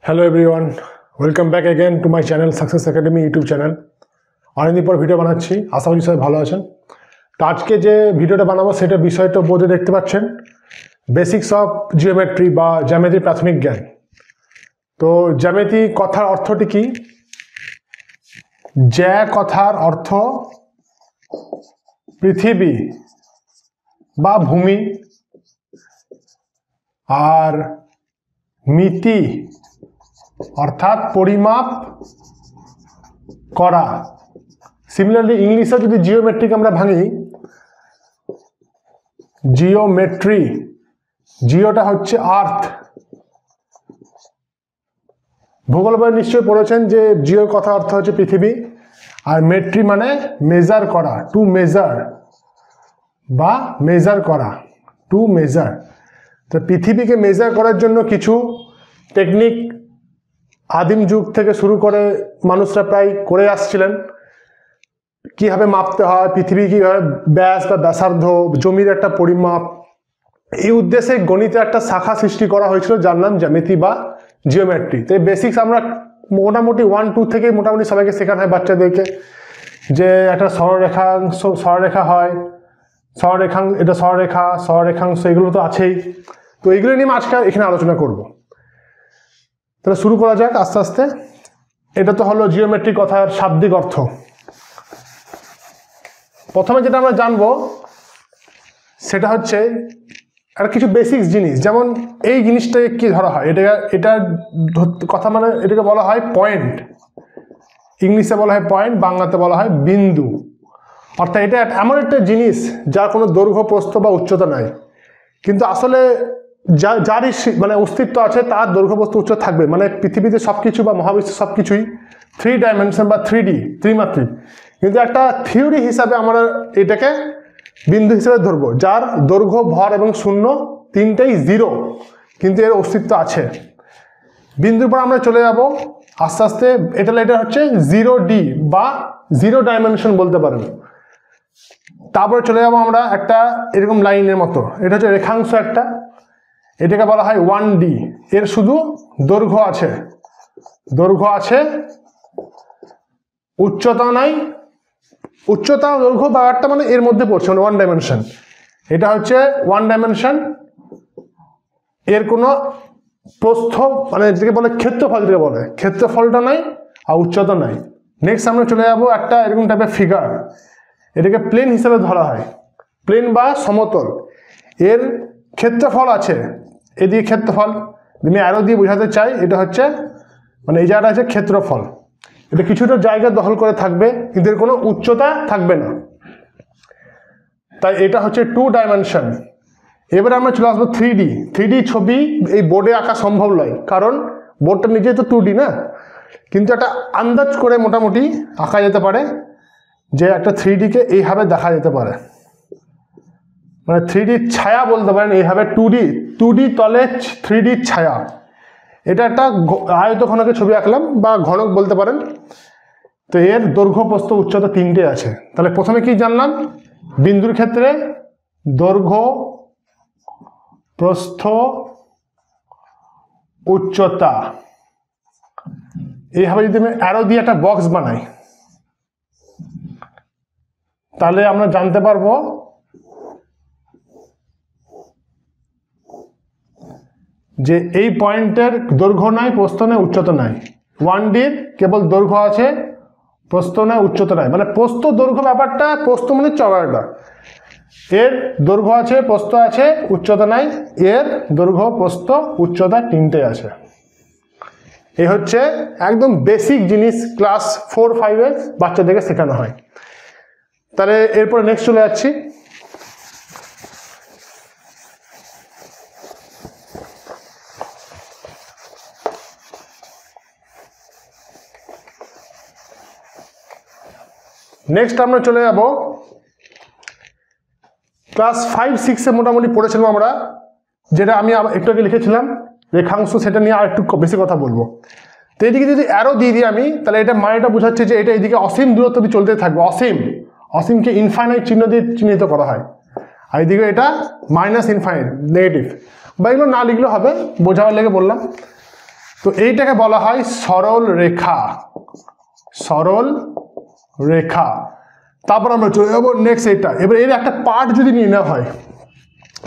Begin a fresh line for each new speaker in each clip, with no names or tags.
Hello everyone, welcome back again to my channel success academy YouTube channel. অনেকদিন পর video বানাচ্ছি, আশা করি সবাই ভালো আছেন। তো আজকে যে ভিডিওটা বানাবো সেটা বিষয়টা বোর্ডে দেখতে পাচ্ছেন, বেসিক্স অফ জিওমেট্রি বা জ্যামিতির প্রাথমিক জ্ঞান। তো জ্যামিতি কথার অর্থটি কি? জ্যা কথার অর্থ পৃথিবী বা ভূমি, আর মিতি অর্থাৎ পরিমাপ করা। সিমিলারলি ইংলিশে যদি জিওমেট্রিকে আমরা ভাঙি, জিওমেট্রি, জিওটা হচ্ছে আর্থ। ভূগোল বই নিশ্চয়ই পড়েছেন যে জিওর কথা অর্থ হচ্ছে পৃথিবী, আর মেট্রি মানে মেজার করা, টু মেজার বা মেজার করা, টু মেজার। তো পৃথিবীকে মেজার করার জন্য কিছু টেকনিক আদিম যুগ থেকে শুরু করে মানুষরা প্রায় করে আসছিলেন। কীভাবে মাপতে হয় পৃথিবী, কীভাবে ব্যাস বা ব্যাসার্ধ, জমির একটা পরিমাপ, এই উদ্দেশ্যে গণিতের একটা শাখা সৃষ্টি করা হয়েছিল যার নাম জ্যামিতি বা জিওমেট্রি। তো এই বেসিক্স আমরা মোটামুটি 1-2 থেকে মোটামুটি সবাইকে শেখানো হয় বাচ্চাদেরকে, যে একটা সরলরেখা হয়, এটা সরলরেখাংশ, এগুলো তো আছেই। তো এইগুলো নিয়ে আজকে এখানে আলোচনা করব। তাহলে শুরু করা যাক আস্তে আস্তে। এটা তো হলো জিওমেট্রি কথার শাব্দিক অর্থ। প্রথমে যেটা আমরা জানবো সেটা হচ্ছে আর কিছু বেসিক্স জিনিস, যেমন এই জিনিসটাকে কি ধরা হয়, এটা কথা মানে এটাকে বলা হয় পয়েন্ট। ইংলিশে বলা হয় পয়েন্ট, বাংলাতে বলা হয় বিন্দু। অর্থাৎ এটা এমন একটা জিনিস যার কোনো দৈর্ঘ্য, প্রস্থ বা উচ্চতা নাই, কিন্তু আসলে যারই মানে অস্তিত্ব আছে তার দৈর্ঘ্য, প্রস্থ, উচ্চতা থাকবে। মানে পৃথিবীতে সব কিছু বা মহাবিশ্বের সব কিছুই 3 ডাইমেনশন বা 3D, ত্রিমাত্রিক। কিন্তু একটা থিওরি হিসাবে আমরা এটাকে বিন্দু হিসেবে ধরবো, যার দৈর্ঘ্য, ভর এবং শূন্য তিনটেই 0, কিন্তু এর অস্তিত্ব আছে। বিন্দুর পর আমরা চলে যাব আস্তে আস্তে। এটা হচ্ছে 0D বা 0 ডাইমেনশন বলতে পারেন। তারপরে চলে যাব আমরা একটা এরকম লাইনের মতো, এটা হচ্ছে রেখাংশ একটা, এটাকে বলা হয় 1D। এর শুধু দৈর্ঘ্য আছে, উচ্চতা নাই। উচ্চতা দৈর্ঘ্য ব্যাপারটা মানে এর মধ্যে পড়ছে, মানে 1 ডাইমেনশন। এটা হচ্ছে 1 ডাইমেনশন, এর কোনো প্রস্থ মানে যেটাকে বলে ক্ষেত্রফল, যেটাকে বলে ক্ষেত্রফলটা নাই আর উচ্চতা নাই। নেক্সট আমরা চলে যাব একটা এরকম টাইপের ফিগার, এটাকে প্লেন হিসেবে ধরা হয়, প্লেন বা সমতল। এর ক্ষেত্রফল আছে, এদিকে ক্ষেত্রফল, আমি অ্যারো দিয়ে বোঝাতে চাই, এটা হচ্ছে মানে এই জায়গাটা আছে ক্ষেত্রফল। এটা কিছুটা জায়গা দখল করে থাকবে, কিন্তু এর কোনো উচ্চতা থাকবে না, তাই এটা হচ্ছে 2 ডাইমেনশন। এবারে আমরা চলে আসবো 3D ছবি। এই বোর্ডে আঁকা সম্ভব নয়, কারণ বোর্ডটা নিজেই তো 2D না, কিন্তু একটা আন্দাজ করে মোটামুটি আঁকা যেতে পারে যে একটা 3Dকে এইভাবে দেখা যেতে পারে, মানে 3D ছায়া বলতে পারেন এইভাবে। 2D তলে 3D ছায়া। এটা একটা আয়তঘনকের ছবি আঁকলাম বা ঘনক বলতে পারেন। তো এর দৈর্ঘ্য, প্রস্থ, উচ্চতা তিনটে আছে। তাহলে প্রথমে কি জানলাম? বিন্দুর ক্ষেত্রে দৈর্ঘ্য, প্রস্থ, উচ্চতা। এইভাবে যদি আমি অ্যারো দিয়ে একটা বক্স বানাই, তাহলে আমরা জানতে পারবো যে এই পয়েন্টের দৈর্ঘ্য নাই, প্রস্থ নাই, উচ্চতা নাই। 1Dর কেবল দৈর্ঘ্য আছে, প্রস্থ নাই, উচ্চতা নাই। মানে প্রস্থ দৈর্ঘ্য ব্যাপারটা, প্রস্থ মানে চওড়াটা, এর দৈর্ঘ্য আছে, প্রস্থ আছে, উচ্চতা নাই। এর দৈর্ঘ্য, প্রস্থ, উচ্চতা তিনটে আছে। এই হচ্ছে একদম বেসিক জিনিস, ক্লাস 4-5-এ বাচ্চাদেরকে শেখানো হয়। তাহলে এরপরে নেক্সট চলে যাচ্ছি। নেক্সট আমরা চলে যাব ক্লাস 5-6-এ মোটামুটি পড়েছিলাম আমরা, যেটা আমি একটু আগে লিখেছিলাম রেখাংশ, সেটা নিয়ে আর একটু বেশি কথা বলবো। তো এইদিকে যদি অ্যারো দিয়ে দিই আমি, তাহলে এটা মানেটা বোঝাচ্ছে যে এটা এদিকে অসীম দূরত্ব দিয়ে চলতে থাকবে। অসীমকে ইনফাইনাইট চিহ্ন দিয়ে চিহ্নিত করা হয়, আর এইদিকে এটা মাইনাস ইনফাইনাইট, নেগেটিভ। বা এগুলো না লিখলেও হবে, বোঝাবার লেগে বললাম। তো এইটাকে বলা হয় সরল রেখা, সরল রেখা। তারপর আমরা চলে যাবো নেক্সট এইটা। এবার এর একটা পার্ট যদি নিয়ে নেওয়া হয়,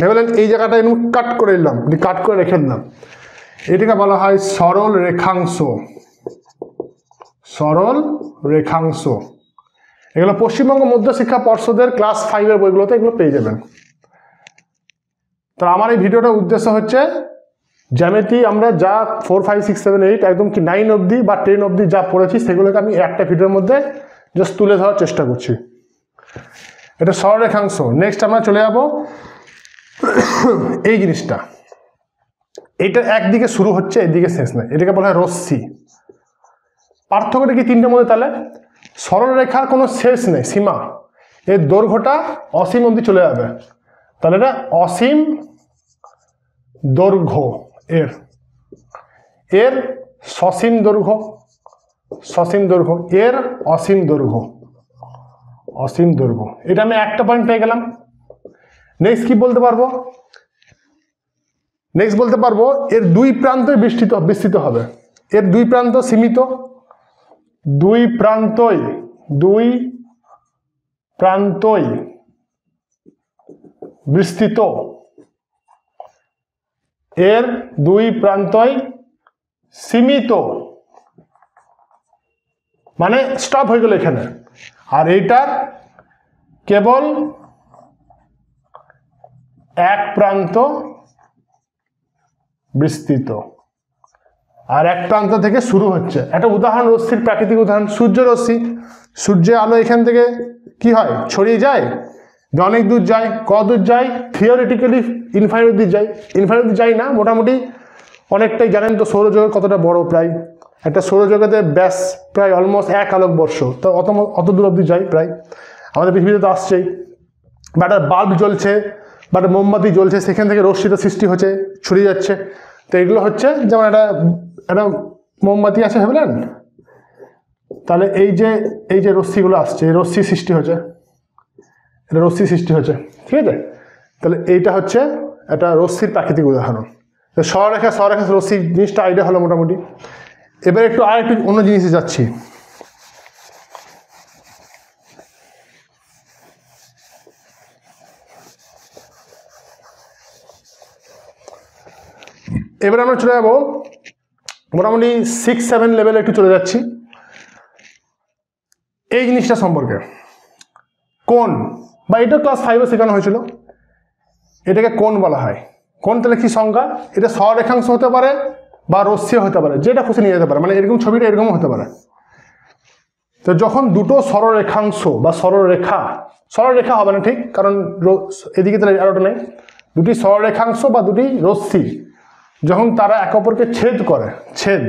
এবার এই জায়গাটা এরকম কাট করে নিলাম, কাট করে রেখে দিলাম, এটাকে বলা হয় সরল রেখাংশ, সরল রেখাংশ। এগুলো পশ্চিমবঙ্গ মধ্যশিক্ষা পর্ষদের ক্লাস 5 এর বইগুলোতে এগুলো পেয়ে যাবেন। তো আমার এই ভিডিওটার উদ্দেশ্য হচ্ছে জ্যামিতি আমরা যা 4, 5, 6, 7, 8 একদম কি 9 অবধি বা 10 অবধি যা পড়েছি সেগুলোকে আমি একটা ভিডিওর মধ্যে জাস্ট তুলে ধরার চেষ্টা করছি। এটা সরল রেখাংশ। নেক্সট আমরা চলে যাব এই জিনিসটা, এইটা একদিকে শুরু হচ্ছে একদিকে শেষ নয়, এটাকে বলা হয় রশ্মি। পার্থক্যটা কি তিনটের মধ্যে? তাহলে সরল রেখার কোনো শেষ নেই, সীমা, এর দৈর্ঘ্যটা অসীম অবধি চলে যাবে, তাহলে এটা অসীম দৈর্ঘ্য। এর এর সসীম দৈর্ঘ্য, সসীম দৈর্ঘ্য, এর অসীম দৈর্ঘ্য, অসীম দৈর্ঘ্য। এটা আমি একটা পয়েন্ট পেয়ে গেলাম। নেক্সট কি বলতে পারবো? নেক্সট বলতে পারবো এর দুই প্রান্তই বিস্তৃত হবে, এর দুই প্রান্ত সীমিত, দুই প্রান্তই বিস্তৃত, এর দুই প্রান্তই সীমিত, মানে স্টপ হয়ে গেল এখানে। আর এইটার কেবল এক প্রান্ত বিস্তৃত, আর এক প্রান্ত থেকে শুরু হচ্ছে। একটা উদাহরণ, রশ্মির প্রাকৃতিক উদাহরণ, সূর্য রশ্মি। সূর্যের আলো এখান থেকে কি হয়, ছড়িয়ে যায়, অনেক দূর যায়। কত দূর যায়? থিওরিটিক্যালি ইনফাইনাইট অবধি যায়, ইনফাইনাইট অবধি যায় না, মোটামুটি অনেকটাই। জানেন তো সৌরজগৎ কতটা বড়, প্রায় একটা সৌরজগতের ব্যাস প্রায় অলমোস্ট 1 আলোকবর্ষ, তো অত দূর অবধি যায় প্রায়। আমাদের পৃথিবীতে তো আসছেই। বা একটা বাল্ব জ্বলছে বা একটা মোমবাতি জ্বলছে, সেখান থেকে রশ্মিটা সৃষ্টি হচ্ছে, ছড়িয়ে যাচ্ছে। তো এগুলো হচ্ছে যেমন একটা মোমবাতি আছে ভাবলেন, তাহলে এই যে রশ্মিগুলো আসছে, এই রশ্মি সৃষ্টি হচ্ছে, এটা রশ্মি সৃষ্টি হচ্ছে, ঠিক আছে? তাহলে এইটা হচ্ছে একটা রশ্মির প্রাকৃতিক উদাহরণ। সরলরেখা রশ্মি জিনিসটা আইডিয়া হলো মোটামুটি। এবার একটু অন্য জিনিসে যাচ্ছি। এবার আমরা চলে যাবো মোটামুটি 6, 7 লেভেলে একটু চলে যাচ্ছি এই জিনিসটা সম্পর্কে। কোণ, বা এটা ক্লাস 5 এ শেখানো হয়েছিল, এটাকে কোণ বলা হয়। কোণ তাহলে কি সংজ্ঞা? এটা সরলরেখাংশ হতে পারে বা রশ্মি হতে পারে, যেটা খুশি নিয়ে যেতে পারে, মানে এরকম ছবিটা এরকমও হতে পারে। তো যখন দুটো সরলরেখাংশ বা সরলরেখা হবে না ঠিক, কারণ এদিকে তাহলে আরোটা নেই, দুটি সরলরেখাংশ বা দুটি রশ্মি যখন তারা একে অপরকে ছেদ,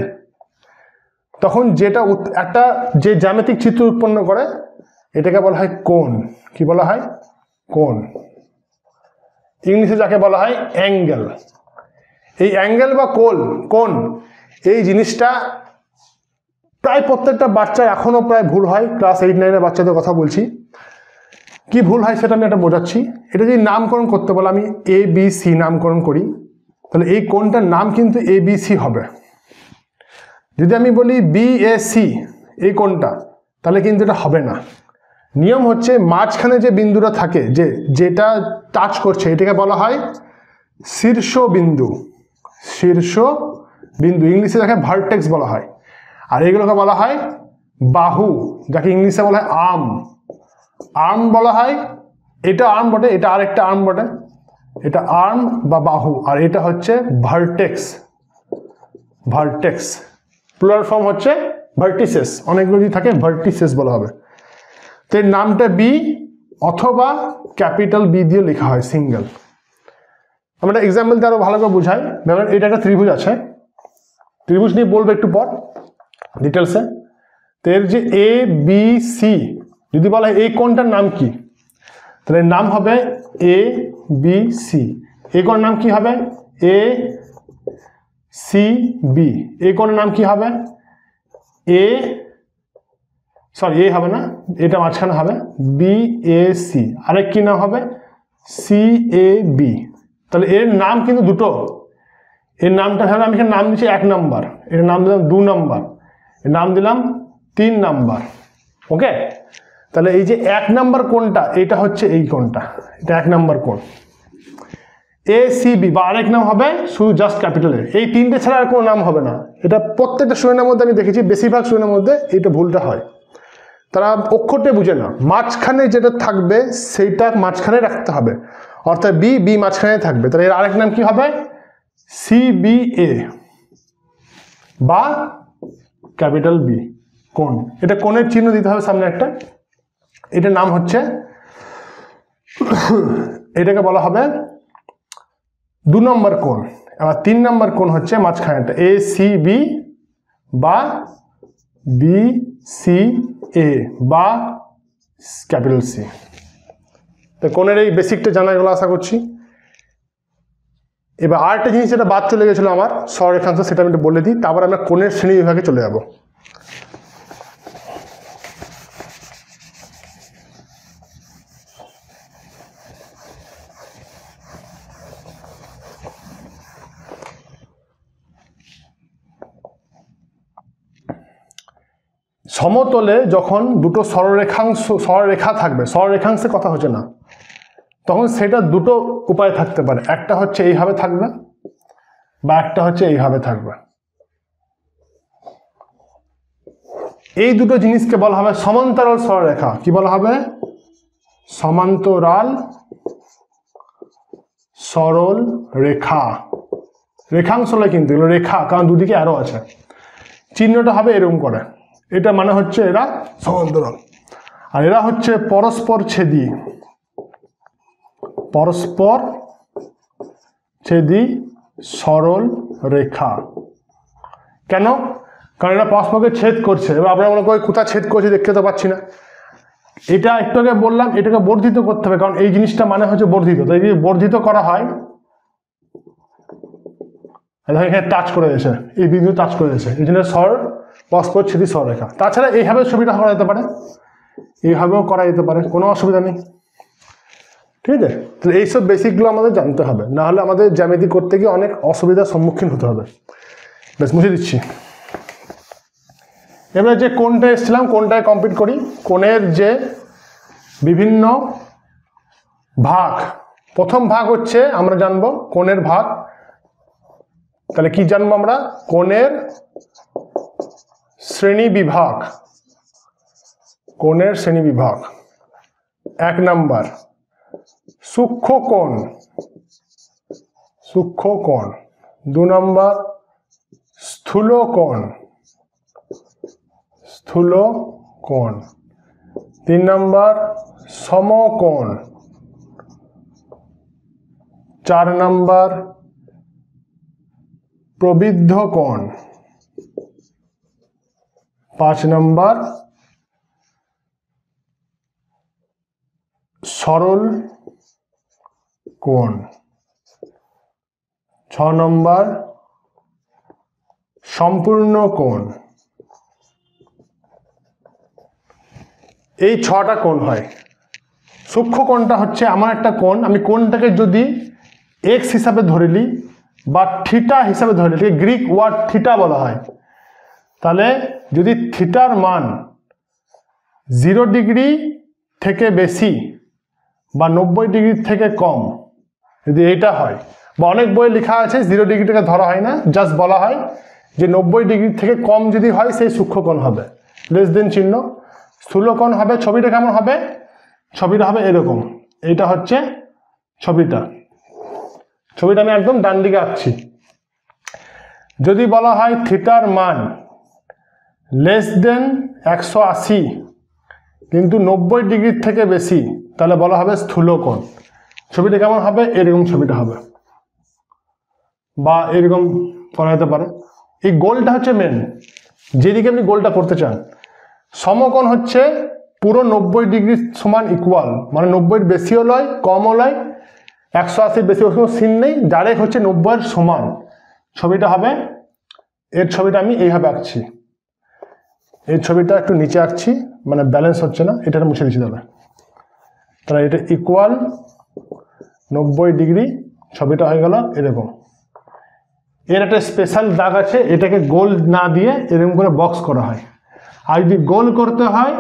তখন যেটা একটা যে জ্যামিতিক চিত্র উৎপন্ন করে এটাকে বলা হয় কোণ। কি বলা হয়? কোণ। ইংলিশে যাকে বলা হয় অ্যাঙ্গেল। এই অ্যাঙ্গেল বা কোণ এই জিনিসটা প্রায় প্রত্যেকটা বাচ্চা এখনো প্রায় ভুল হয়। ক্লাস 8, 9 বাচ্চাদের কথা বলছি। কি ভুল হয় সেটা আমি একটা বোঝাচ্ছি। এটা যদি নামকরণ করতে বলে, আমি ABC নামকরণ করি, তাহলে এই কোণটার নাম কিন্তু ABC হবে। যদি আমি বলি BAC এই কোণটা, তাহলে কিন্তু এটা হবে না। নিয়ম হচ্ছে মাঝখানে যে বিন্দুটা থাকে, যেটা টাচ করছে, এটাকে বলা হয় শীর্ষবিন্দু। ইংলিশে যাকে ভার্টেক্স বলা হয়, আর এগুলোকে বলা হয় বাহু, যাকে ইংলিশে বলা হয় আর্ম বলা হয়। এটা আর্ম বটে, এটা আরেকটা আর্ম বটে, এটা আর্ম বা বাহু, আর এটা হচ্ছে ভার্টেক্স। প্লুরাল ফর্ম হচ্ছে ভার্টিসেস, অনেকগুলো যদি থাকে ভার্টিসেস বলা হবে। তো এর নামটা বি অথবা ক্যাপিটাল বি দিয়ে লেখা হয়, সিঙ্গেল। আমরা এক্সাম্পল দিয়ে আরো ভালো করে বুঝাই। দেখবেন এটা একটা ত্রিভুজ আছে, ত্রিভুজ নিয়ে বলবো একটু পর ডিটেলসে। তো এর যে ABC যদি বলা হয় এই কোণটার নাম কি, তাহলে নাম হবে ABC। এই কোণের নাম কি হবে? ACB। এই কোণের নাম কি হবে? এ হবে না, এটা মাঝখানে হবে BAC। আরেক কি নাম হবে? CAB। তাহলে এর নাম কিন্তু দুটো, এর নামটা ধরো আমি এখানে নাম দিচ্ছি 1 নাম্বার, এর নাম দিলাম 2 নাম্বার, এর নাম দিলাম 3 নাম্বার। ওকে, তাহলে এই যে 1 নাম্বার কোণটা, এটা হচ্ছে এই কোণটা, এটা 1 নাম্বার কোণ। ACB বা আরেক নাম হবে শুধু জাস্ট ক্যাপিটাল এ, এই তিনটে ছাড়া আর কোনো নাম হবে না। এটা প্রত্যেকটা স্টুডেন্টের মধ্যে আমি দেখেছি, বেশিরভাগ স্টুডেন্টের মধ্যে এইটা ভুলটা হয়, তারা অক্ষরটা বুঝে না। মাঝখানে যেটা থাকবে সেইটা মাঝখানে রাখতে হবে, অর্থাৎ বি মাঝখানে থাকবে। তাহলে এর আরেক নাম কি হবে? CBA বা ক্যাপিটাল বি কোণ। এটা কোণের চিহ্ন দিতে হবে সামনে একটা। এটার নাম হচ্ছে, এটাকে বলা হবে 2 নম্বর কোণ। আবার 3 নম্বর কোণ হচ্ছে মাঝখানেটা, ACB বা BCA বা ক্যাপিটাল সি। তো কোণের এই বেসিকটা জানা গেল আশা করছি। এবার আরেকটা জিনিস যেটা বাদ চলে গেছিলো আমার সরলরেখাংশ, সেটা আমি একটু বলে দিই, তারপর আমরা কোণের শ্রেণী বিভাগে চলে যাব। সমতলে যখন দুটো সরলরেখা থাকবে, সরলরেখাংশের কথা হচ্ছে না, তখন সেটা দুটো উপায় থাকতে পারে। একটা হচ্ছে এইভাবে থাকবে বা একটা হচ্ছে এইভাবে থাকবে। এই দুটো জিনিসকে বলা হবে সমান্তরাল সরলরেখা। কি বলা হবে? সমান্তরাল সরল রেখা। রেখাংশ নয় কিন্তু, এগুলো রেখা, কারণ দুদিকে অ্যারো আছে। চিহ্নটা হবে এরকম করে, এটা মানে হচ্ছে এরা সমান্তরাল, আর এরা হচ্ছে পরস্পর ছেদী। পরস্পর ছেদী সরল রেখা। কেন? কারণ এরা পরস্পরকে ছেদ করছে। এবার আমরা মনে করি কোথায় ছেদ করছে দেখতে তো পাচ্ছি না। এটা একটু আগে বললাম, এটাকে বর্ধিত করতে হবে, কারণ এই জিনিসটা মানে হচ্ছে বর্ধিত। তাই যদি বর্ধিত করা হয়, এখানে টাচ করে গেছে, এই বিন্দু টাচ করে গেছে, এই জন্য পরস্পর ছেদী সরলরেখা। তাছাড়া এইভাবে ছবিটা করা যেতে পারে, এইভাবেও করা যেতে পারে, কোনো অসুবিধা নেই। ঠিক আছে, তাহলে এইসব বেসিকগুলো আমাদের জানতে হবে, না হলে আমাদের জ্যামিতি করতে গিয়ে অনেক অসুবিধার সম্মুখীন হতে হবে। বেশ, মুছে দিচ্ছি। এবারে যে কোণটা এসেছিলাম, কোণটায় কমপ্লিট করি। কোণের যে বিভিন্ন ভাগ, প্রথম ভাগ হচ্ছে আমরা জানবো কোণের ভাগ। তাহলে কি জানবো আমরা? কোণের শ্রেণী বিভাগ। কোণের শ্রেণী বিভাগ 1 নাম্বার সূক্ষ্ম কোণ। সূক্ষ্ম কোণ 2 নাম্বার স্থূল কোণ। স্থূল কোণ 3 নাম্বার সমকোণ। 4 নাম্বার প্রবৃদ্ধ কোণ। 5 নাম্বার সরল কোণ। 6 নম্বর সম্পূর্ণ কোণ। এই 6টা কোণ হয়। সূক্ষ্ম কোণটা হচ্ছে আমার একটা কোণ, আমি কোণটাকে যদি x হিসাবে ধরে নিই বা থিটা হিসাবে ধরে নিই, গ্রিক ওয়ার্ড থিটা বলা হয়, তাহলে যদি থিটার মান 0 ডিগ্রি থেকে বেশি বা 90 ডিগ্রি থেকে কম, যদি এইটা হয়, বা অনেক বইয়ে লেখা আছে 0 ডিগ্রিটাকে ধরা হয় না, জাস্ট বলা হয় যে 90 ডিগ্রি থেকে কম যদি হয় সেই সূক্ষ্মকোণ হবে, লেস দেন চিহ্ন। স্থূলকোণ হবে, ছবিটা কেমন হবে? ছবিটা হবে এরকম। এইটা হচ্ছে ছবিটা। ছবিটা আমি একদম ডান দিকে আঁকছি। যদি বলা হয় থিটার মান লেস দেন 180 কিন্তু 90 ডিগ্রির থেকে বেশি, তাহলে বলা হবে স্থূলকোণ। ছবিটা কেমন হবে? এরকম ছবিটা হবে, বা এরকম করা যেতে পারে। এই গোলটা হচ্ছে মেন, যেদিকে আপনি গোলটা করতে চান। সমকোণ হচ্ছে পুরো 90 ডিগ্রি সমান ইকুয়াল, মানে 90 বেশিও নয় কমও নয়, 180 বেশি সিন নেই, ডাইরেক্ট হচ্ছে 90 সমান। ছবিটা হবে, এর ছবিটা আমি এইভাবে আঁকছি, এই ছবিটা একটু নিচে আঁকছি, মানে ব্যালেন্স হচ্ছে না, এটা মুছে দিচ্ছি তবে। তাহলে এটা ইকুয়াল 90 ডিগ্রি, ছবিটা হয়ে গেল এরকম। এর একটা স্পেশাল দাগ আছে, এটাকে গোল না দিয়ে এরকম করে বক্স করা হয়। আর যদি গোল করতে হয়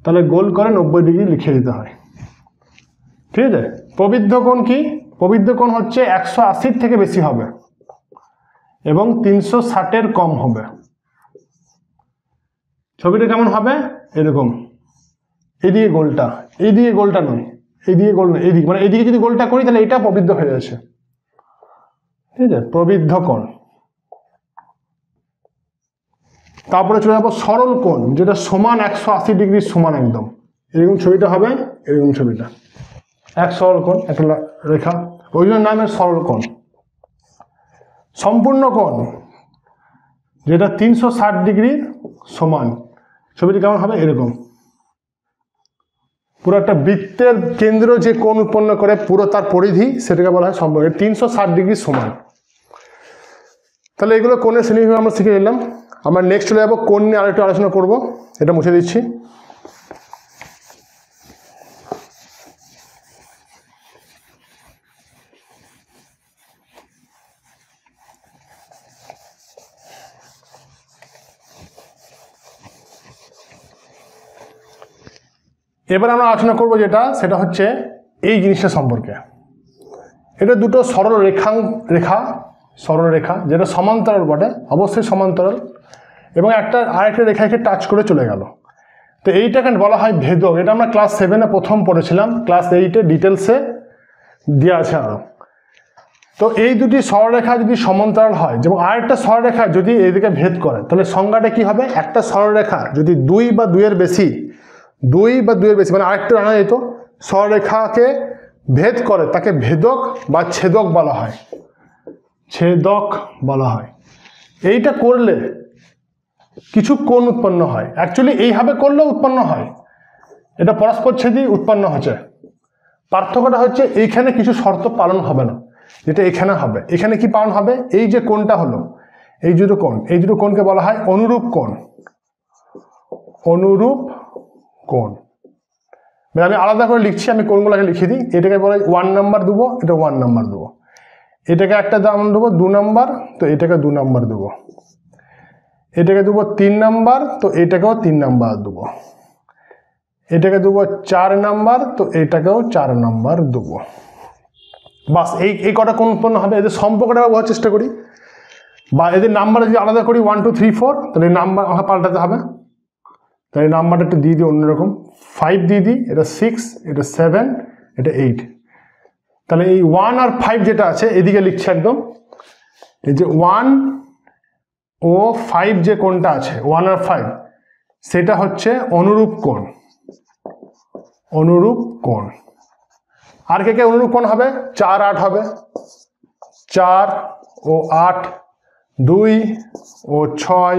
তাহলে গোল করে 90 ডিগ্রি লিখে দিতে হয়। ঠিক আছে। প্রবৃদ্ধ কোণ কি? প্রবৃদ্ধ কোণ হচ্ছে 180 থেকে বেশি হবে এবং 360-এর কম হবে। ছবিটা কেমন হবে? এরকম, এইদিকে গোলটা, এইদিকে গোলটা নয়, এইদিকে গোল নয়, এইদিকে, মানে এইদিকে যদি গোলটা করি তাহলে এটা প্রবৃদ্ধ হয়ে যাচ্ছে। ঠিক আছে, প্রবৃদ্ধ কোণ। তারপরে চলে যাবো সরল কোণ, যেটা সমান 180 ডিগ্রি সমান একদম। এরকম ছবিটা হবে, এরকম ছবিটা এক সরল কোণ, একটা রেখা, ওই জন্য নাম সরল কোণ। সম্পূর্ণ কোণ, যেটা 360 ডিগ্রির সমান, ছবিটি কেমন হবে? এরকম। পুরো একটা বৃত্তের কেন্দ্র যে কোণ উৎপন্ন করে পুরো তার পরিধি, সেটাকে বলা হয় সম্পূর্ণ, 360 ডিগ্রি সমান। তাহলে এগুলো কোণের শ্রেণীবিভাগ আমরা শিখে নিলাম। আমরা নেক্সট চলে যাবো কোণ নিয়ে আরেকটু আলোচনা করব। এটা মুছে দিচ্ছি। এবার আমরা আলোচনা করব সেটা হচ্ছে এই জিনিসটা সম্পর্কে। এটা দুটো সরল সরল রেখা, যেটা সমান্তরাল বটে, অবশ্যই সমান্তরাল, এবং আরেকটা রেখাকে টাচ করে চলে গেল। তো এইটাকে বলা হয় ভেদক। এটা আমরা ক্লাস 7-এ প্রথম পড়েছিলাম, ক্লাস 8-এ ডিটেলসে দেওয়া আছে আরো। তো এই দুটি সরলরেখা যদি সমান্তরাল হয়, যেমন আরেকটা সরলরেখা যদি এইদিকে ভেদ করে, তাহলে সংজ্ঞাটা কি হবে? একটা সরলরেখা যদি 2 বা 2-এর বেশি, মানে আরেকটা জানা যেত, সরলরেখাকে ভেদ করে তাকে ভেদক বা ছেদক বলা হয়। ছেদক বলা হয়। এইটা করলে কিছু কোণ উৎপন্ন হয়। অ্যাকচুয়ালি এইভাবে করলেও উৎপন্ন হয়, এটা পরস্পরচ্ছেদী উৎপন্ন হচ্ছে। পার্থক্যটা হচ্ছে এইখানে কিছু শর্ত পালন হবে না, যেটা এখানে হবে। এখানে কি পালন হবে? এই যে কোণটা হলো, এই দুটো কোণকে বলা হয় অনুরূপ কোণ। অনুরূপ কোণ। আমি আলাদা করে লিখছি, আমি কোণগুলোকে লিখে দিই। এটাকে বলে 1 নাম্বার দেবো, এটা 1 নাম্বার দেবো। এটাকে একটা দাম দেবো 2 নাম্বার, তো এটাকে 2 নাম্বার দেবো। এটাকে দেবো 3 নাম্বার, তো এটাকেও 3 নাম্বার দেবো। এটাকে দেবো 4 নাম্বার, তো এটাকেও 4 নাম্বার দেবো। বাস, এই কটা কোণ উৎপন্ন হবে। এদের সম্পর্কটা বোঝার চেষ্টা করি, বা এদের নাম্বার যদি আলাদা করি 1 2 3 4, তাহলে নাম্বার আমাকে পাল্টাতে হবে। তাহলে নাম্বারটা একটু দিয়ে দিই অন্যরকম, 5 দিয়ে দিই, এটা 6, এটা 7, এটা 8। তাহলে এই 1 আর 5 যেটা আছে এদিকে লিখছে একদম। এই যে 1 ও 5 যে কোণটা আছে, 1 আর 5, সেটা হচ্ছে অনুরূপ কোণ। অনুরূপ কোণ। আর কে অনুরূপ কোণ হবে? 4 8 হবে। 4 ও 8, 2 ও 6,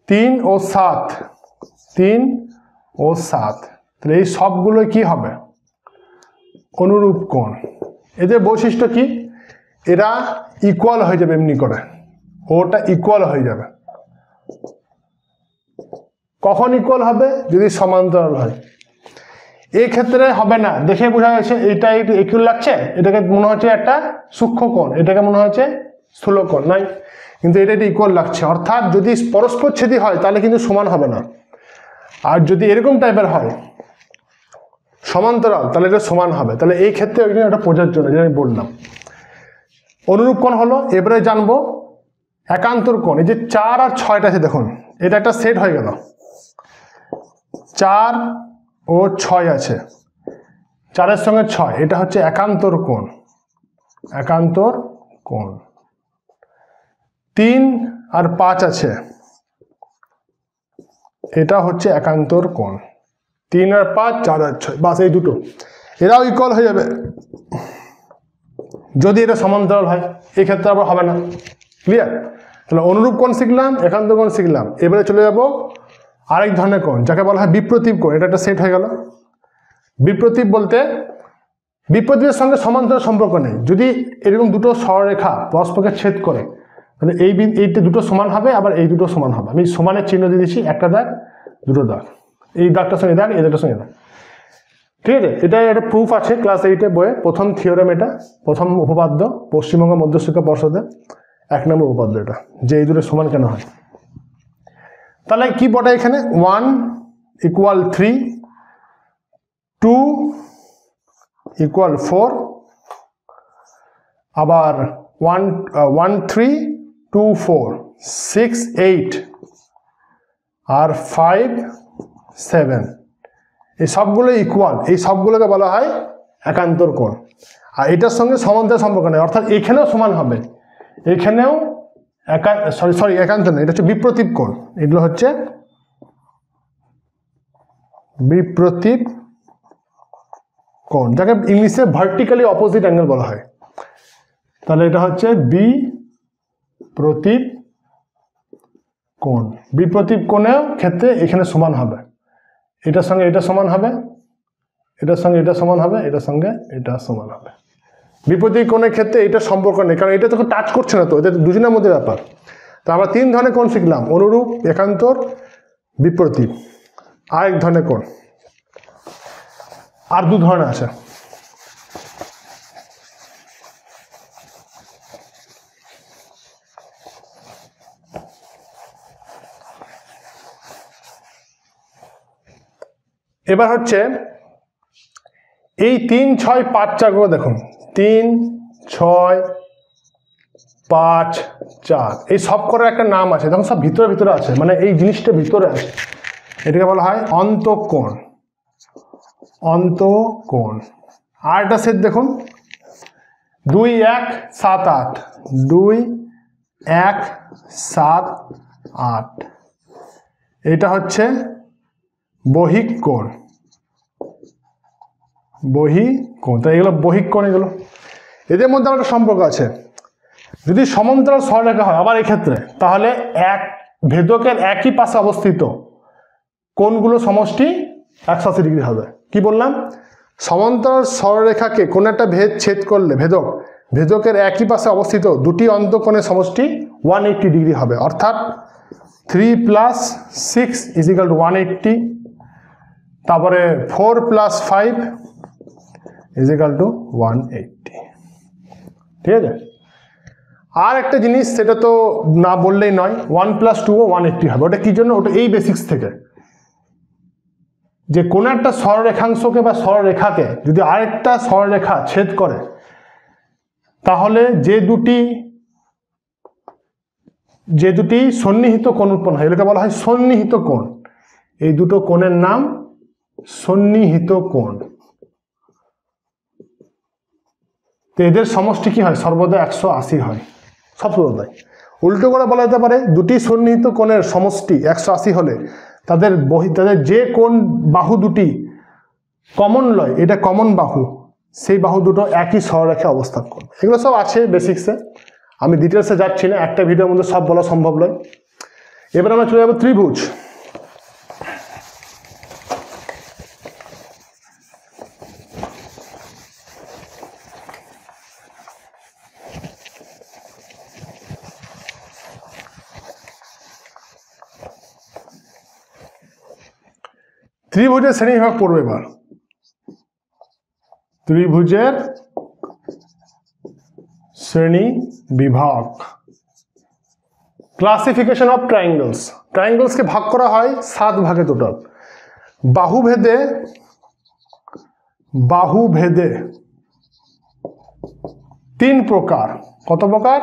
3 ও 7, 3 ও 7। তাহলে এই সবগুলো কি হবে? অনুরূপ কোণ। এদের বৈশিষ্ট্য কি? এরা ইকুয়াল হয়ে যাবে এমনি করে, ওটা ইকুয়াল হয়ে যাবে। কখন ইকুয়াল হবে? যদি সমান্তরাল হয়। এই ক্ষেত্রে হবে না, দেখে বোঝা যাচ্ছে এটা একটু ইকুয়াল লাগছে, এটাকে মনে হচ্ছে একটা সূক্ষ্ম কোণ, এটাকে মনে হচ্ছে স্থূল কোণ, নাই, কিন্তু এটা ইকুয়াল লাগছে। অর্থাৎ যদি পরস্পরচ্ছেদী হয় তাহলে কিন্তু সমান হবে না, আর যদি এরকম টাইপের হয় সমান্তরাল, তাহলে এটা সমান হবে। তাহলে এই ক্ষেত্রে একটা প্রযোজ্য না, যেটা আমি বললাম। অনুরূপ কোণ হলো। এবারে জানবো একান্তর কোণ। এই যে 4 আর 6টা আছে, দেখুন এটা একটা সেট হয়ে গেল। 4 ও 6 আছে, 4-এর সঙ্গে 6, এটা হচ্ছে একান্তর কোণ। একান্তর কোণ। 3 আর 5 আছে, এটা হচ্ছে একান্তর কোণ। 3 আর 5, 4 আর 6, বাস এই দুটো, এরাও ইকুয়াল হয়ে যাবে যদি এটা সমান্তরাল হয়। এই ক্ষেত্রে আবার হবে না। ক্লিয়ার? তাহলে অনুরূপ কোণ শিখলাম, একান্তর কোণ শিখলাম। এবারে চলে যাব আরেক ধরনের কোণ, যাকে বলা হয় বিপ্রতীপ কোণ। এটা একটা সেট হয়ে গেল। বিপ্রতীপ বলতে বিপ্রতীপের সঙ্গে সমান্তরাল সম্পর্ক নেই। যদি এরকম দুটো সরলরেখা পরস্পরকে ছেদ করে, তাহলে এইটা দুটো সমান হবে, আবার এই দুটো সমান হবে। আমি সমানের চিহ্ন দিয়ে দিচ্ছি, একটা দাগ, দুটো দাগ, এই দাগটার সঙ্গে দাগ, এই দাগটার সঙ্গে দাগ। ঠিক আছে, এটা একটা প্রুফ আছে ক্লাস 8-এ বইয়ে, প্রথম থিওরেম, এটা প্রথম উপপাদ্য পশ্চিমবঙ্গ মধ্যশিক্ষা পর্ষদে 1 নম্বর উপপাদ্য এটা, যে এই দুটো সমান কেন হয়। তাহলে কি বটে এখানে 1 = 3, 2 = 4, আবার 1 3 2 4 6 8 আর 5 7, এই সবগুলো ইকুয়াল, এই সবগুলোকে বলা হয় একান্তর কোণ। আর এটার সঙ্গে সমান্তরাল সম্পর্ক নেই, অর্থাৎ এখানেও সমান হবে, এখানেও একান্ত নেই, এটা হচ্ছে বিপ্রতীপ কোণ। এগুলো হচ্ছে বিপ্রতীপ কোণ, যাকে ইংলিশে ভার্টিক্যালি অপোজিট অ্যাঙ্গেল বলা হয়। তাহলে এটা হচ্ছে বিপ্রতীপ কোণ। বিপ্রতীপ কোণের ক্ষেত্রে এখানে সমান হবে, এটার সঙ্গে এটা সমান হবে, এটার সঙ্গে এটা সমান হবে, এটার সঙ্গে এটা সমান হবে। বিপরীত কোণের ক্ষেত্রে এটা সম্পর্ক নেই, কারণ এটা তো টাচ করছে না, তো এটা দুজনের মধ্যে ব্যাপার। তো আমরা 3 ধরনের কোণ শিখলাম, অনুরূপ, একান্তর, বিপ্রতীপ। আরেক ধরনের কোণ, আর 2 ধরনের আছে। এবার হচ্ছে এই 3 6 5 4 গুলো দেখুন, 3 6 5 4, এই সব করার একটা নাম আছে, তখন সব ভিতরে ভিতরে আছে, মানে এই জিনিসটা ভিতরে আছে, এটাকে বলা হয় অন্তঃকোণ। অন্তঃকোণ। আর একটা সেট দেখুন, 2 1 7 8, 2 1 7 8, এটা হচ্ছে বহিক কোণ। বহিক কোণ, তাই এগুলো বহিক কোণ। এগুলো এদের মধ্যে একটা সম্পর্ক আছে। যদি সমান্তরাল সরলরেখা হয় আবার এক্ষেত্রে, তাহলে এক ভেদকের একই পাশে অবস্থিত কোণগুলো সমষ্টি 180 ডিগ্রি হবে। কি বললাম? সমান্তরাল সরলরেখাকে কোন একটা ছেদ করলে ভেদকের একই পাশে অবস্থিত দুটি অন্তঃকোণের সমষ্টি 180 ডিগ্রি হবে। অর্থাৎ 3 + 6 = 180, তারপরে 4 + 5 = 180। ঠিক আছে। আর একটা জিনিস, সেটা তো না বললেই নয়, 1 + 2 ও 180 হবে। ওটা কি জন্য? ওটা এই বেসিক্স থেকে, যে কোনো একটা সরলরেখাংশকে বা সরলরেখাকে যদি আরেকটা সরলরেখা ছেদ করে, তাহলে যে দুটি সন্নিহিত কোণ উৎপন্ন হয়, এগুলোকে বলা হয় সন্নিহিত কোণ। এই দুটো কোণের নাম সন্নিহিত কোণ। তো এদের সমষ্টি কি হয়? সর্বদা 180 হয়, সব সর্বদাই। উল্টো করে বলা যেতে পারে, দুটি সন্নিহিত কোণের সমষ্টি 180 হলে তাদের যে কোণ বাহু দুটি কমন লয়, এটা কমন বাহু, সেই বাহু দুটো একই সরলরেখায় অবস্থান করবে। এগুলো সব আছে বেসিক্সে, আমি ডিটেলসে যাচ্ছি না, একটা ভিডিওর মধ্যে সব বলা সম্ভব নয়। এবার আমরা চলে যাবো ত্রিভুজ। ত্রিভুজের শ্রেণীবিভাগ পড়বে এবার। ত্রিভুজের শ্রেণী বিভাগ, ক্লাসিফিকেশন অফ ট্রায়াঙ্গেলস। ট্রায়াঙ্গেলসকে ভাগ করা হয় 7 ভাগে টোটাল। বাহুভেদে 3 প্রকার। কত প্রকার?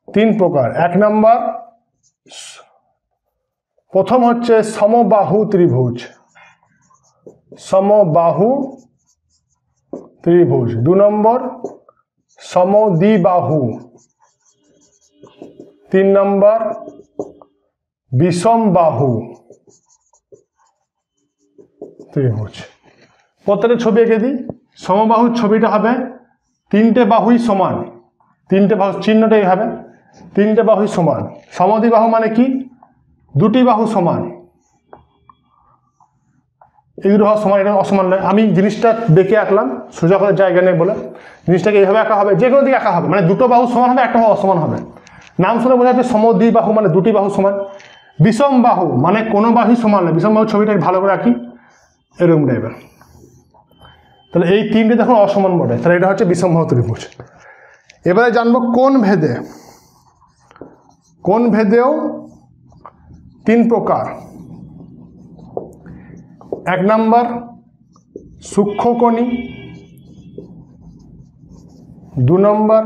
3 প্রকার। 1 নম্বর, প্রথম হচ্ছে সমবাহু ত্রিভুজ। সমবাহু ত্রিভুজ। 2 নম্বর সমদ্বিবাহু। 3 নম্বর বিষমবাহু ত্রিভুজ। প্রত্যেকটা ছবি এঁকে দিই। সমবাহুর ছবিটা হবে 3টে বাহুই সমান, 3টে বাহু, চিহ্নটা এই হবে, 3টে বাহুই সমান। সমদ্বিবাহু মানে কি? 2টি বাহু সমান, এই দুটো বাহু সমান, এটা অসমান নয়। আমি জিনিসটা দেখে আঁকলাম, সোজা করার জায়গা নেই বলে জিনিসটাকে এইভাবে আঁকা হবে, যে কোনো দিকে আঁকা হবে, মানে দুটো বাহু সমান হবে, একটা বাহু অসমান হবে। নাম শুনে বোঝা যাচ্ছে সমদ্বিবাহু মানে 2টি বাহু সমান। বিষম বাহু মানে কোনো বাহুই সমান নয়। বিষম বাহু ছবিটা ভালো করে আঁকি, এরকম টাইপের। তাহলে এই তিনটে দেখুন অসমান বটে, তাহলে এটা হচ্ছে বিষমবাহু ত্রিভুজ। এবারে জানবো কোণ ভেদে। কোণ ভেদেও তিন প্রকার। এক নাম্বার সূক্ষ্মকোণী, দু নম্বর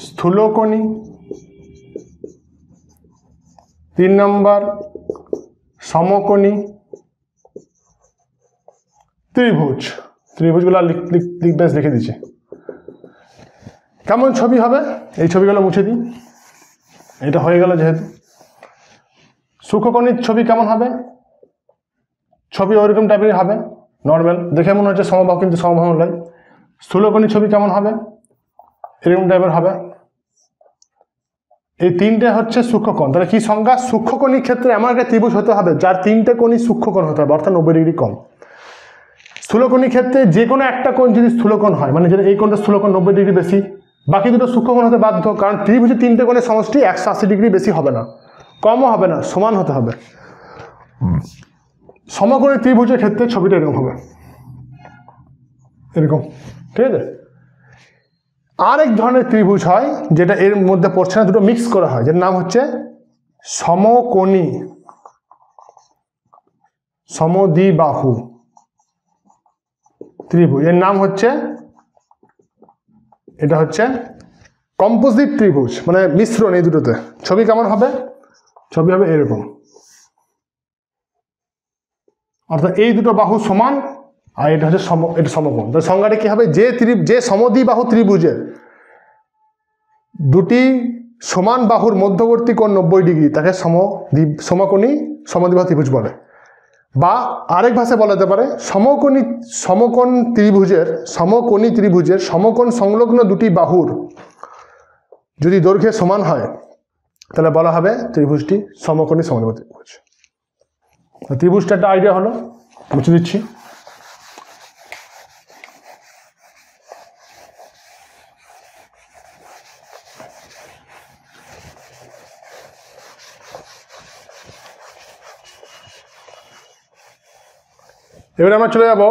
স্থূলকোণী, তিন নম্বর সমকোণী ত্রিভুজ। ত্রিভুজগুলো লিখে দিচ্ছি। কেমন ছবি হবে এই ছবিগুলো মুছে দিই, এটা হয়ে গেল। যেহেতু সূক্ষ্মকোণীর ছবি কেমন হবে, ছবি ওইরকম টাইপেরই হবে, নর্মাল, দেখে মনে হচ্ছে সমবাহু কিন্তু সমবাহু নয়। স্থূলকোণীর ছবি কেমন হবে, এরকম টাইপের হবে। এই তিনটে হচ্ছে সূক্ষ্মকোণ। তাহলে কি সংজ্ঞা, সূক্ষ্মকোণীর ক্ষেত্রে এমন একটা ত্রিভুজ হতে হবে যার তিনটে কোণই সূক্ষ্মকোণ হতে হবে, অর্থাৎ 90 ডিগ্রি কম। স্থূলকোণীর ক্ষেত্রে যে কোনো একটা কোণ যদি স্থূলকোণ হয়, মানে যেটা এই কোণটা স্থূলকোণ 90 ডিগ্রি বেশি, বাকি দুটো সূক্ষ্মকোণ হতে বাধ্য, কারণ ত্রিভুজের তিনটে কোণের সমষ্টি 180 ডিগ্রি বেশি হবে না, কমও হবে না, সমান হতে হবে। সমকোণী ত্রিভুজের ক্ষেত্রে ছবিটা এরকম হবে, এরকম, ঠিক আছে। আরেক ধরনের ত্রিভুজ হয় যেটা এর মধ্যে পড়ছে না, দুটো মিক্স করা হয়, যেটার নাম হচ্ছে সমকোণী, সমদ্বিবাহু ত্রিভুজ। এর নাম হচ্ছে, এটা হচ্ছে কম্পোজিট ত্রিভুজ, মানে মিশ্রণ। এই দুটোতে ছবি কেমন হবে, ছবি হবে এরকম, অর্থাৎ এই দুটো বাহু সমান আর এটা হচ্ছে এটা সমকোণ। তাহলে সংজ্ঞাটা কি হবে, যে সমদ্বিবাহু ত্রিভুজের দুটি সমান বাহুর মধ্যবর্তী কোণ 90 ডিগ্রি তাকে সমকোণী সমদ্বিবাহু ত্রিভুজ বলে। বা আরেক ভাষায় বলা যেতে পারে সমকোণী ত্রিভুজের সমকোণ সংলগ্ন দুটি বাহুর যদি দৈর্ঘ্যে সমান হয় তাহলে বলা হবে ত্রিভুজটি সমকোণী সমদ্বিবাহু ত্রিভুজ। ত্রিভুজটা একটা আইডিয়া হলো, মুছে দিচ্ছি। এবারে আমরা চলে যাব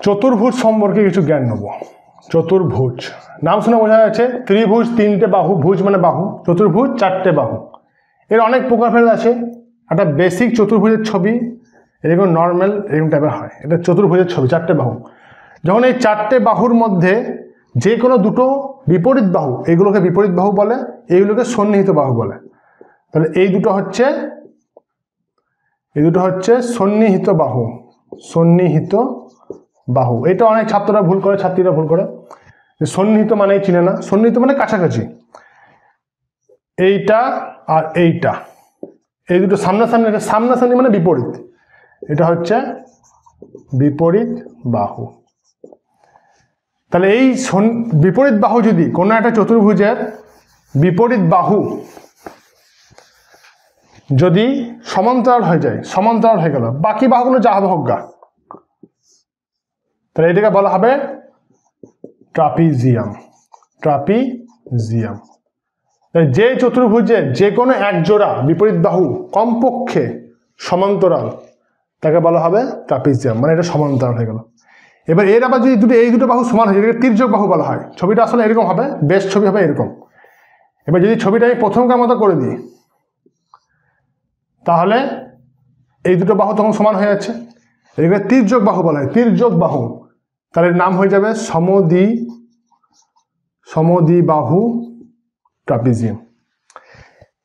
চতুর্ভুজ সম্পর্কে কিছু জ্ঞান নেব। চতুর্ভুজ নাম শুনে বোঝা যাচ্ছে ত্রিভুজ তিনটে বাহু, ভুজ মানে বাহু, চতুর্ভুজ চারটে বাহু। এর অনেক প্রকারভেদ আছে। একটা বেসিক চতুর্ভুজের ছবি এরকম নর্মাল এরকম টাইপের হয়, এটা চতুর্ভুজের ছবি, চারটে বাহু। যখন এই চারটে বাহুর মধ্যে যে কোনো দুটো বিপরীত বাহু, এগুলোকে বিপরীত বাহু বলে, এইগুলোকে সন্নিহিত বাহু বলে। তাহলে এই দুটো হচ্ছে সন্নিহিত বাহু, সন্নিহিত বাহু। এটা অনেক ছাত্ররা ভুল করে, ছাত্রীরা ভুল করে, সন্নিহিত মানেই চিনে না। সন্নিহিত মানে কাছাকাছি, এইটা আর এইটা, এই দুটো সামনাসামনি, সামনাসামনি মানে বিপরীত, এটা হচ্ছে বিপরীত বাহু। তাহলে এই বিপরীত বাহু যদি কোনো একটা চতুর্ভুজের বিপরীত বাহু যদি সমান্তরাল হয়ে যায়, সমান্তরাল হয়ে গেল, বাকি বাহুগুলো যা হবে হোক গা, তাহলে এটাকে বলা হবে ট্রাপিজিয়াম। ট্রাপিজিয়াম যে চতুর্ভুজের যে কোনো এক জোড়া বিপরীত বাহু কমপক্ষে সমান্তরাল তাকে বলা হবে ট্রাপিজিয়াম, মানে এটা সমান্তরাল হয়ে গেল। এবার এর আবার যদি এই দুটো বাহু সমান হয়ে যায়, তির্যক বাহু বলা হয়। ছবিটা আসলে এরকম হবে, বেশ ছবি হবে এরকম। এবার যদি ছবিটা আমি প্রথমকার মতো করে দিই তাহলে এই দুটো বাহু তখন সমান হয়ে যাচ্ছে, এগুলো তির্যক বাহু বলা হয়, তির্যক বাহু। তাহলে নাম হয়ে যাবে সমদ্বিবাহু ট্রাপিজিয়াম।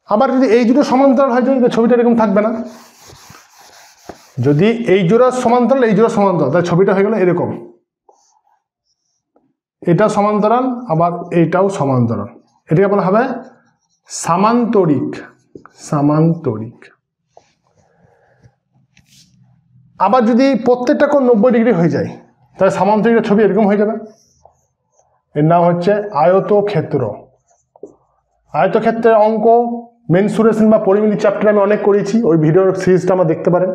আবার যদি এই দুটো সমান্তরাল হয়ে যায় ছবিটা এরকম থাকবে না। যদি এই জোড়া সমান্তরাল, এই জোড়া সমান্তরাল, তাহলে ছবিটা হয়ে গেল এরকম, এটা সমান্তরাল আবার এইটাও সমান্তরাল, এটাকে বলা হবে সামান্তরিক। সামান্তরিক। আবার যদি প্রত্যেকটা কোণ 90 ডিগ্রি হয়ে যায় তাহলে সামান্তরিকের ছবি এরকম হয়ে যাবে। এর নাম হচ্ছে আয়তক্ষেত্র। আয়তক্ষেত্রের অঙ্ক মেনসুরেশন বা পরিমিতি চ্যাপ্টারে আমি অনেক করেছি, ওই ভিডিওর সিরিজটা আমরা দেখতে পারেন।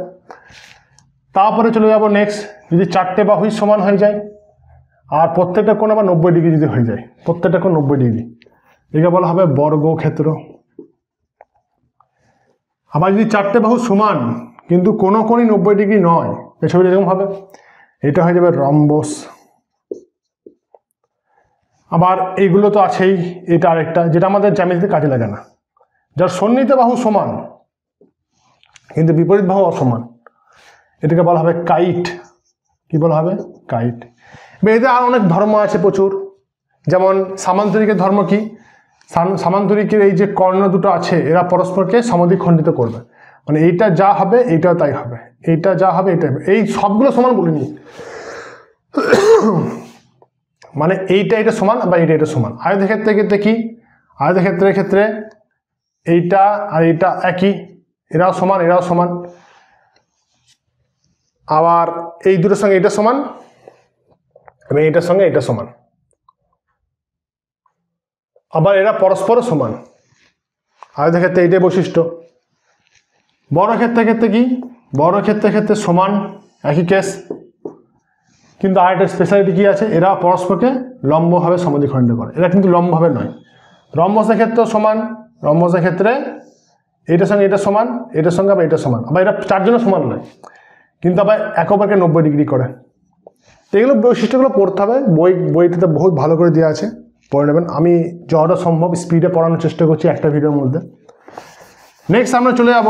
তারপরে চলে যাব নেক্সট, যদি চারটে বাহুই সমান হয়ে যায় আর প্রত্যেকটা কোণ আবার 90 ডিগ্রি যদি হয়ে যায়, প্রত্যেকটা কোণ 90 ডিগ্রি, একে বলা হবে বর্গক্ষেত্র। আবার যদি চারটে বাহু সমান কিন্তু কোনো কোণই 90 ডিগ্রি নয়, এই ছবিটা এরকম হবে, এটা হয়ে যাবে রম্বস। আবার এইগুলো তো আছেই, এটা আরেকটা যেটা আমাদের জ্যামিতিতে কাজে লাগে না, যার সন্নিহিত বাহু সমান কিন্তু বিপরীত বাহু অসমান, এটাকে বলা হবে কাইট। কি বলা হবে? কাইট। এদের আর অনেক ধর্ম আছে প্রচুর, যেমন সামান্তরিকের ধর্ম কি? সামান্তরিকের এই যে কর্ণ দুটো আছে এরা পরস্পরকে সমদ্বিখণ্ডিত করবে, মানে এইটা যা হবে এইটাও তাই হবে, এইটা যা হবে এইটা, এই সবগুলো সমান বলিনি, মানে এইটা এটা সমান বা এইটা এটা সমান। আয়তের ক্ষেত্রে কি? আয়তের ক্ষেত্রে এইটা আর এইটা একই, এরাও সমান এরাও সমান। আবার এই দুটোর সঙ্গে এটা সমান এবং এইটার সঙ্গে এটা সমান, আবার এরা পরস্পর সমান। আয়তের ক্ষেত্রে এইটাই বৈশিষ্ট্য। বড় ক্ষেত্রে কি? বড় ক্ষেত্রে সমান, একই কেস, কিন্তু আর একটা স্পেশালিটি কি আছে? এরা পরস্পরকে লম্বভাবে সমদ্বিখণ্ডিত করে, এরা কিন্তু লম্বভাবে নয়। রম্বসের ক্ষেত্রেও সমান, রম্বসের ক্ষেত্রে এইটার সঙ্গে এটা সমান, এটার সঙ্গে আবার এটা সমান, আবার এটা চারজনের সমান নয়, কিন্তু আবার একে অপরকে 90 ডিগ্রি করে। এগুলো বৈশিষ্ট্যগুলো পড়তে হবে, বইটাতে বহুত ভালো করে দেওয়া আছে, পড়ে নেবেন। আমি যতটা সম্ভব স্পিডে পড়ানোর চেষ্টা করছি একটা ভিডিওর মধ্যে। নেক্সট আমরা চলে যাব,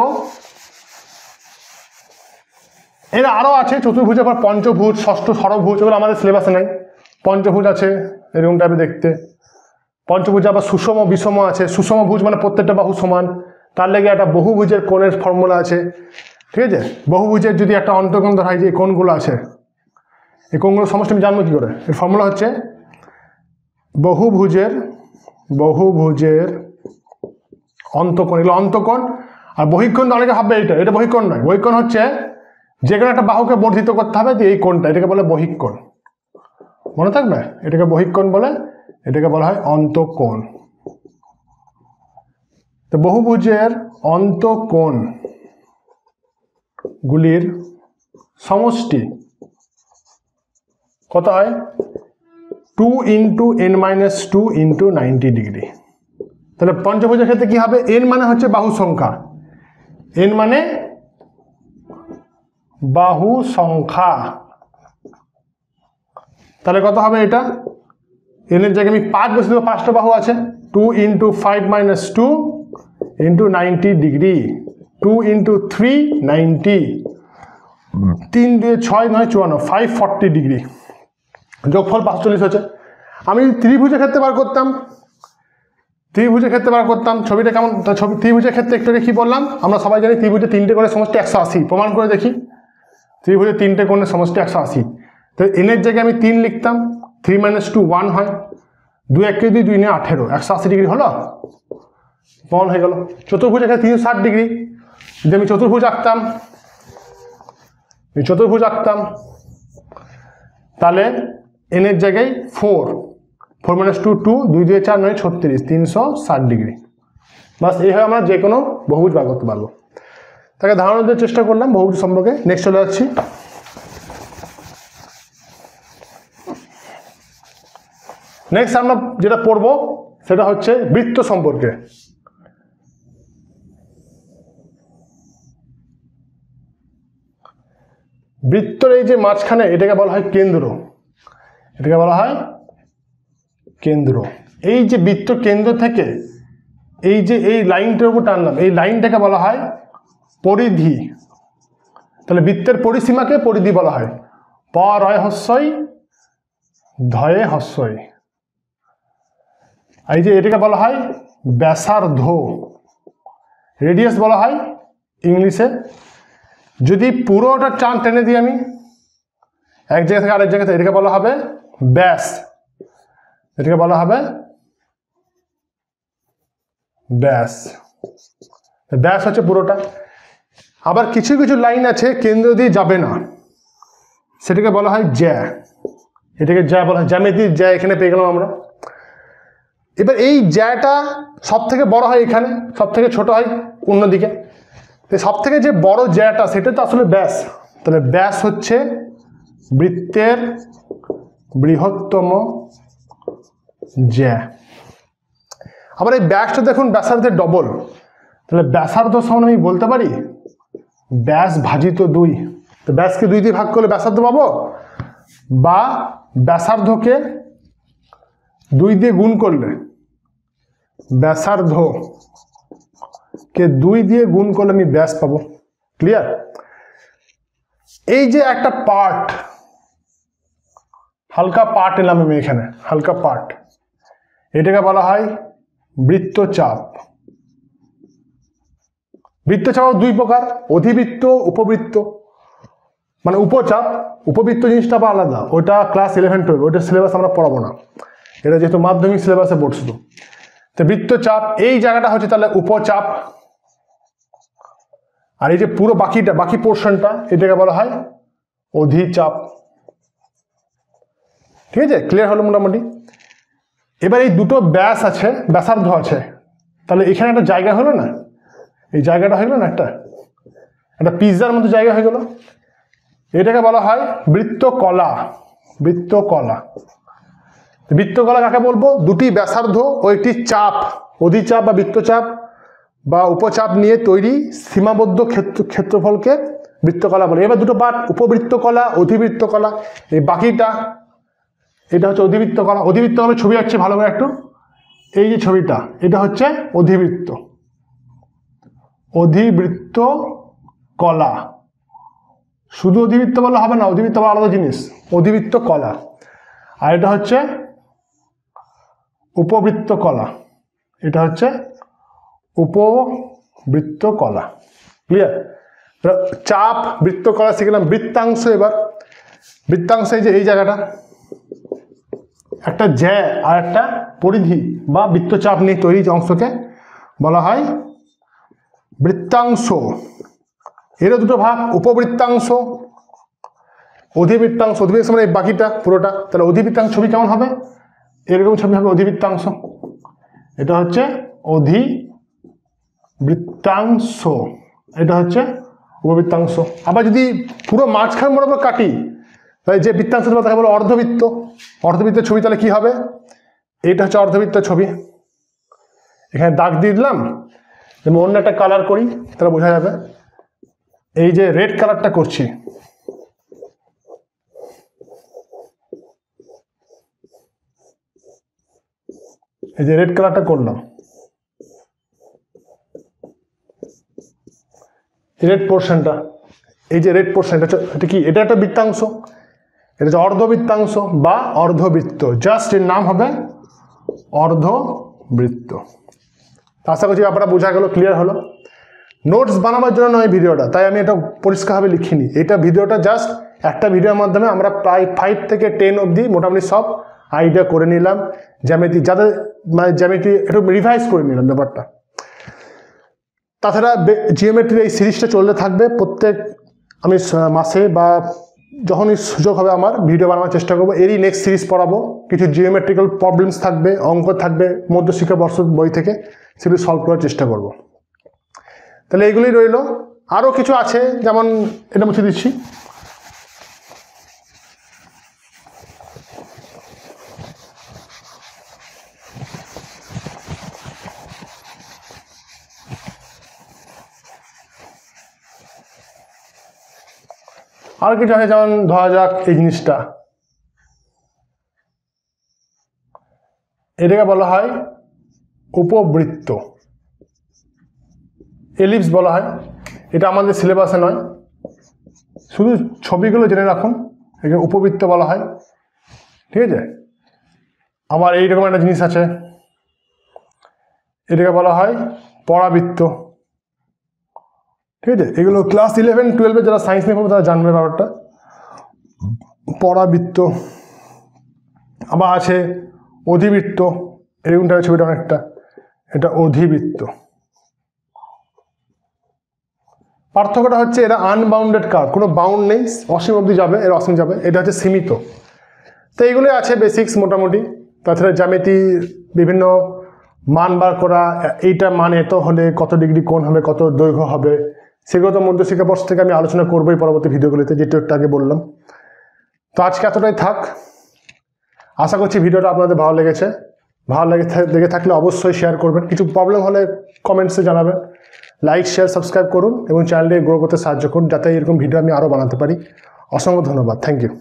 এরা আরও আছে চতুর্ভুজের পর পঞ্চভুজ, ষষ্ঠ ষড়ভুজ, ওগুলো আমাদের সিলেবাসে নেই। পঞ্চভুজ আছে এরকম টাইপে দেখতে, পঞ্চভুজ আবার সুষম বিষম আছে। সুষম ভুজ মানে প্রত্যেকটা বাহু সমান, তার লেগে একটা বহুভুজের কোণের ফর্মুলা আছে, ঠিক আছে? বহুভুজের যদি একটা অন্তঃকোণ ধরা হয়, যে কোণগুলো আছে এই কোণগুলো সমষ্টি আমি জানবো কী করে? এর ফর্মুলা হচ্ছে বহুভুজের অন্তঃকোণ, এগুলো অন্তঃকোণ। আর বহিঃকোণ তো অনেকে ভাববে এটা বহিঃকোণ নয়, বহিঃকোণ হচ্ছে যে কোনো একটা বাহুকে বর্ধিত করতে হবে, এই কোণটা, এটাকে বলে বহিঃকোণ, মনে থাকবে? এটাকে বহিঃকোণ বলে, এটাকে বলা হয় অন্তঃকোণ। তো বহুভুজের অন্তঃকোণ গুলির সমষ্টি কত হয়? 2 × n-2 × 90 ডিগ্রি। তাহলে পঞ্চভুজের ক্ষেত্রে কি হবে? n মানে হচ্ছে বাহু সংখ্যা, n মানে বাহু সংখ্যা, তাহলে কত হবে এটা? n এর জায়গায় আমি 5 বসে দেবো, 5টা বাহু আছে, 2 × 5 - 2 × 90 ডিগ্রি, 2 × 3 90, 3 2 6 9 54, 540 ডিগ্রি, যোগফল 45 হচ্ছে। আমি যদি ত্রিভুজের ক্ষেত্রে বার করতাম, ছবিটা কেমন? ত্রিভুজের ক্ষেত্রে একটু কি বললাম? আমরা সবাই জানি ত্রিভুজে 3টে করে সমষ্টি 180, প্রমাণ করে দেখি। ত্রিভুজে 3টে কোণের সমষ্টি 180, তো n এর জায়গায় আমি 3 লিখতাম, 3 - 2 1 হয়, 2 1 2 2 9 18, 180 ডিগ্রি হলো, প্রমাণ হয়ে গেল। চতুর্ভুজের ক্ষেত্রে 360 ডিগ্রি, যদি আমি চতুর্ভুজ আঁকতাম, তাহলে n এর জায়গায় 4 - 2 2, 2 2 4 9 36, 360 ডিগ্রি। বাস এইভাবে আমরা যে কোনো বহুভুজ বার করতে পারবো। তাকে ধারণা দেওয়ার চেষ্টা করলাম বহুভুজ সম্পর্কে। নেক্সট চলে যাচ্ছি, নেক্সট আমরা যেটা পড়বো সেটা হচ্ছে বৃত্ত সম্পর্কে। বৃত্তর এই যে মাঝখানে, এটাকে বলা হয় কেন্দ্র, এই যে বৃত্ত কেন্দ্র থেকে এই যে এই লাইনটার উপর টানলাম, এই লাইনটাকে বলা হয় পরিধি। তাহলে বৃত্তের পরিসীমাকে পরিধি বলা হয়। প রয় হস্যই ধয়ে হস্যই। এই যে এটাকে বলা হয় ব্যাসার্ধ, রেডিয়াস বলা হয় ইংলিশে। যদি পুরোটা টান টেনে দিই আমি এক জায়গা থেকে আরেক জায়গাতে, এটাকে বলা হবে ব্যাস, ব্যাস হচ্ছে পুরোটা। আবার কিছু কিছু লাইন আছে কেন্দ্র দিয়ে যাবে না, সেটাকে বলা হয় জ্যা, এটাকে জ্যা বলা হয়, জ্যামিতির জ্যা এখানে পেয়ে গেলাম আমরা। এবার এই জ্যাটা সব থেকে বড় হয় এখানে, সব থেকে ছোট হয় অন্যদিকে। সব থেকে যে বড় জ্যাটা সেটা তো আসলে ব্যাস। তাহলে ব্যাস হচ্ছে বৃত্তের বৃহত্তম জ্যা। আবার এই ব্যাসটা দেখুন ব্যাসার্ধের ডবল, তাহলে ব্যাসার্ধ সমান আমি বলতে পারি ব্যাস ভাজিত 2, তো ব্যাসকে 2 দিয়ে ভাগ করলে ব্যাসার্ধ পাবো, বা ব্যাসার্ধকে 2 দিয়ে গুণ করলে, ব্যাসার্ধকে 2 দিয়ে গুণ করলে আমি ব্যাস পাবো। ক্লিয়ার? এই যে একটা পার্ট, হালকা পার্ট এলাম আমি এখানে, হালকা পার্ট, এটাকে বলা হয় বৃত্তচাপ। বৃত্তচাপ 2 প্রকার, অধিবৃত্ত, উপবৃত্ত। মানে উপচাপ, উপবৃত্ত জিনিসটা আবার আলাদা, ওটা ক্লাস 11-12, ওটা সিলেবাস আমরা পড়াবো না, এটা যেহেতু মাধ্যমিক সিলেবাসে পড়ছিল। তো বৃত্তচাপ এই জায়গাটা হচ্ছে তাহলে উপচাপ, আর এই যে পুরো বাকি পোর্শনটা এটাকে বলা হয় অধিচাপ। ঠিক আছে, ক্লিয়ার হলো মোটামুটি? এবার এই দুটো ব্যাস আছে, ব্যাসার্ধ আছে, তাহলে এখানে একটা জায়গা হলো না, এই জায়গাটা হয়ে গেল না, একটা পিৎজার মতো জায়গা হয়ে গেল, এটাকে বলা হয় বৃত্তকলা। বৃত্তকলা, বৃত্তকলা কাকে বলবো? দুটি ব্যাসার্ধ ও একটি চাপ, অধিচাপ বা বৃত্তচাপ বা উপচাপ নিয়ে তৈরি সীমাবদ্ধ ক্ষেত্রফলকে বৃত্তকলা বলে। এবার দুটো পার্ট, উপবৃত্তকলা, অধিবৃত্তকলা। এই বাকিটা এটা হচ্ছে অধিবৃত্তকলা। অধিবৃত্তকলা ছবি আছে ভালো করে একটু, এই যে ছবিটা, এটা হচ্ছে অধিবৃত্ত, অধিবৃত্তকলা। শুধু অধিবৃত্ত বলা হবে না, অধিবৃত্ত বলা আলাদা জিনিস, অধিবৃত্তকলা। আর এটা হচ্ছে উপবৃত্তকলা, এটা হচ্ছে উপবৃত্তকলা। ক্লিয়ার? চাপ, বৃত্তকলা শিখলাম। বৃত্তাংশ, এবার বৃত্তাংশ এই যে এই জায়গাটা, একটা জ্যা আর একটা পরিধি বা বৃত্তচাপ নিয়ে তৈরি যে অংশকে বলা হয় বৃত্তাংশ। এরও দুটো ভাগ, উপবৃত্তাংশ, অধিবৃত্তাংশ। অধিবৃত্তাংশ মানে বাকিটা পুরোটা, তাহলে অধিবৃত্তাংশ ছবি কেমন হবে? এরকম ছবি হবে অধিবৃত্তাংশ। এটা হচ্ছে অধিবৃত্তাংশ, এটা হচ্ছে উপবৃত্তাংশ। আবার যদি পুরো মাঝখান বরাবর কাটি, তাহলে যে বৃত্তাংশ তাকে বলে অর্ধবৃত্ত। অর্ধবৃত্তের ছবি তাহলে কি হবে? এটা হচ্ছে অর্ধবৃত্তের ছবি। এখানে দাগ দিয়ে দিলাম, আমি অন্য একটা কালার করি তাহলে বোঝা যাবে। এই যে রেড কালারটা করছি, এই যে রেড কালারটা করলাম, রেড পোর্শনটা, এই যে রেড পোর্শন, এটা কি? এটা একটা বৃত্তাংশ, এটা হচ্ছে অর্ধবৃত্তাংশ বা অর্ধবৃত্ত। জাস্ট এর নাম হবে অর্ধবৃত্ত। আশা করছি আপনারা বোঝা গেল, ক্লিয়ার হলো। নোটস বানাবার জন্য নয় ভিডিওটা, তাই আমি এটা পরিষ্কারভাবে লিখিনি। এটা ভিডিওটা জাস্ট একটা ভিডিওর মাধ্যমে আমরা প্রায় 5 থেকে 10 অবধি মোটামুটি সব আইডিয়া করে নিলাম। জ্যামিতি যাদের মানে জ্যামিতি একটু রিভাইজ করে নিলাম ব্যাপারটা। তাছাড়া জিওমেট্রির এই সিরিজটা চলতে থাকবে, প্রত্যেক আমি মাসে বা যখনই সুযোগ হবে আমার ভিডিও বানানোর চেষ্টা করবো। এরই নেক্সট সিরিজ পড়াবো, কিছু জিওমেট্রিক্যাল প্রবলেমস থাকবে, অঙ্ক থাকবে মধ্যশিক্ষা পর্ষদ বই থেকে, সেগুলো সলভ করার চেষ্টা করব। তাহলে এইগুলোই রইল। আরও কিছু আছে, যেমন এটা মুছে দিচ্ছি, আর কিছু আছে, যেমন ধরা যাক এই জিনিসটা, এটাকে বলা হয় উপবৃত্ত, এলিপস বলা হয়। এটা আমাদের সিলেবাসে নয়, শুধু ছবিগুলো জেনে রাখুন, এটাকে উপবৃত্ত বলা হয়। ঠিক আছে? আবার এইরকম একটা জিনিস আছে, এটাকে বলা হয় পরাবৃত্ত। ঠিক আছে? এগুলো ক্লাস 11-12 যারা সায়েন্স নিয়ে পড়বে তারা জানবে ব্যাপারটা, পরাবৃত্ত। আবার আছে অধিবৃত্ত, এরকমটা ছবিটা অনেকটা, এটা অধিবৃত্ত। পার্থক্যটা হচ্ছে এরা আনবাউন্ডেড কার্ভ, কোনো বাউন্ড নেই, অসীম অবধি যাবে, এর অসীম যাবে। এটা হচ্ছে সীমিত। তো এইগুলোই আছে বেসিক্স মোটামুটি। তাছাড়া জ্যামিতি বিভিন্ন মান বার করা, এইটা মান এত হলে কত ডিগ্রি কোণ হবে, কত দৈর্ঘ্য হবে, সেগুলো তো মধ্যশিক্ষা পর্ষদ থেকে আমি আলোচনা করবোই পরবর্তী ভিডিওগুলিতে, যেটা একটু আগে বললাম। তো আজকে এতটাই থাক। আশা করছি ভিডিওটা আপনাদের ভালো লেগেছে। ভালো লেগে থাকলে অবশ্যই শেয়ার করবেন। কিছু প্রবলেম হলে কমেন্টসে জানাবেন। লাইক শেয়ার সাবস্ক্রাইব করুন এবং চ্যানেলটি গ্রো করতে সাহায্য করুন, যাতে এরকম ভিডিও আমি আরও বানাতে পারি। অসংখ্য ধন্যবাদ, থ্যাংক ইউ।